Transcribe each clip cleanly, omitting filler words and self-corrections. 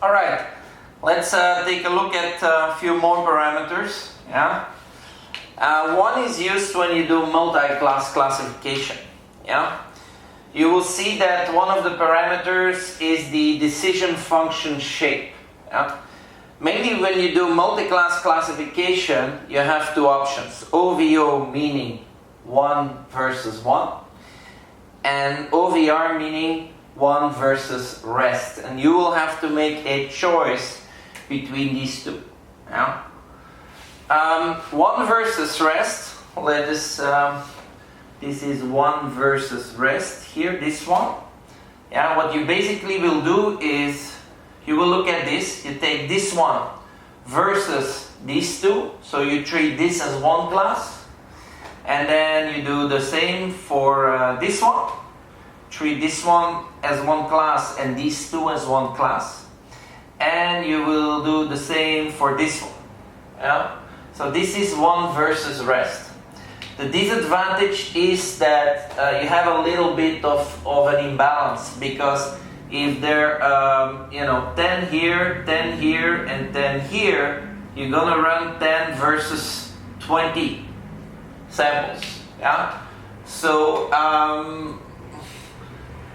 All right, let's take a look at a few more parameters. Yeah, one is used when you do multi-class classification. Yeah, you will see that one of the parameters is the decision function shape. Yeah? Mainly when you do multi-class classification, you have two options. OVO meaning 1 versus 1, and OVR meaning 1 versus rest. And you will have to make a choice between these two. Yeah? 1 versus rest, let us, this is 1 versus rest here, this one. Yeah, what you basically will do is, you will look at this, you take this one versus these two, so you treat this as one class, and then you do the same for this one, treat this one as one class and these two as one class, and you will do the same for this one. Yeah? So this is 1 versus rest. The disadvantage is that you have a little bit of an imbalance, because if there, 10 here, 10 here, and 10 here, you're gonna run 10 versus 20 samples. Yeah. So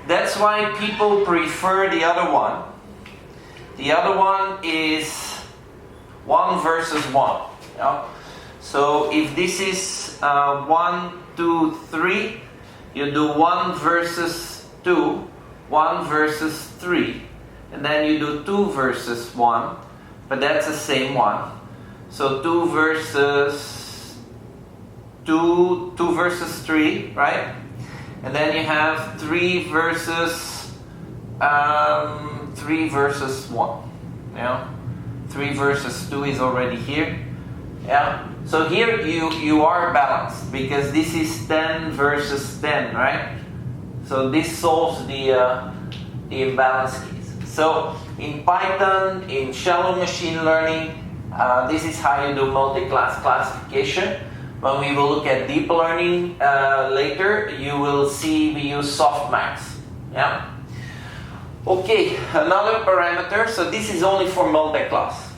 that's why people prefer the other one. The other one is 1 versus 1. Yeah. So if this is 1, 2, 3, you do 1 versus 2. 1 versus 3, and then you do 2 versus 1, but that's the same one. So 2 versus 2, 2 versus 3, right? And then you have 3 versus 3 versus 1. Yeah, 3 versus 2 is already here. Yeah. So here you are balanced, because this is 10 versus 10, right? So this solves the imbalance case. So in Python, in shallow machine learning, this is how you do multi-class classification. When we will look at deep learning later, you will see we use softmax. Yeah. Okay, another parameter. So this is only for multi-class.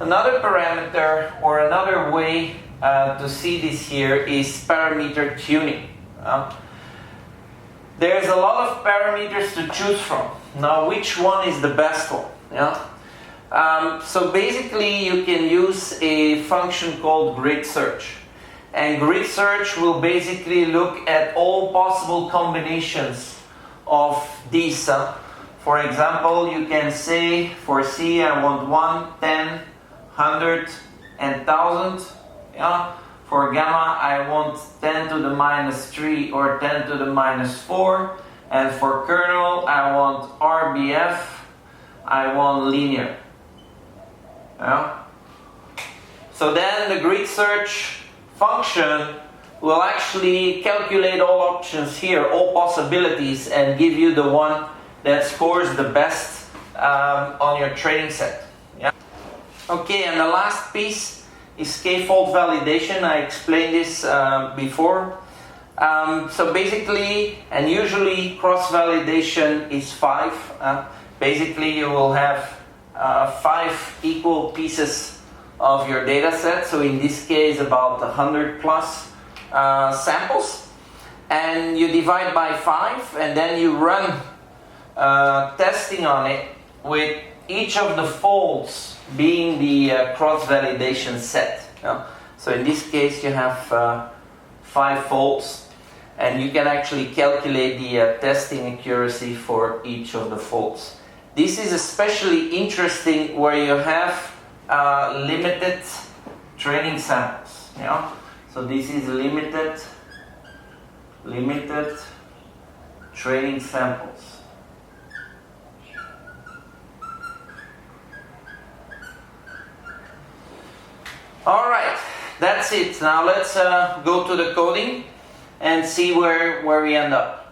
Another parameter, or another way to see this here, is parameter tuning. There's a lot of parameters to choose from. Now, which one is the best one? Yeah. So basically, you can use a function called grid search, and grid search will basically look at all possible combinations of these. For example, you can say for C, I want 1, 10, 100, and 1000. Yeah. For gamma, I want 10 to the minus 3 or 10 to the minus 4. And for kernel, I want RBF, I want linear. Yeah. So then the grid search function will actually calculate all options here, all possibilities, and give you the one that scores the best on your training set. Yeah. Okay, and the last piece is k-fold validation. I explained this before. So basically, and usually cross-validation is 5. Basically, you will have 5 equal pieces of your data set. So in this case, about 100 plus samples. And you divide by 5, and then you run testing on it with each of the folds being the cross-validation set. So in this case, you have 5 folds, and you can actually calculate the testing accuracy for each of the folds. This is especially interesting where you have limited training samples. Yeah? So this is limited training samples. All right, that's it. Now let's go to the coding and see where we end up.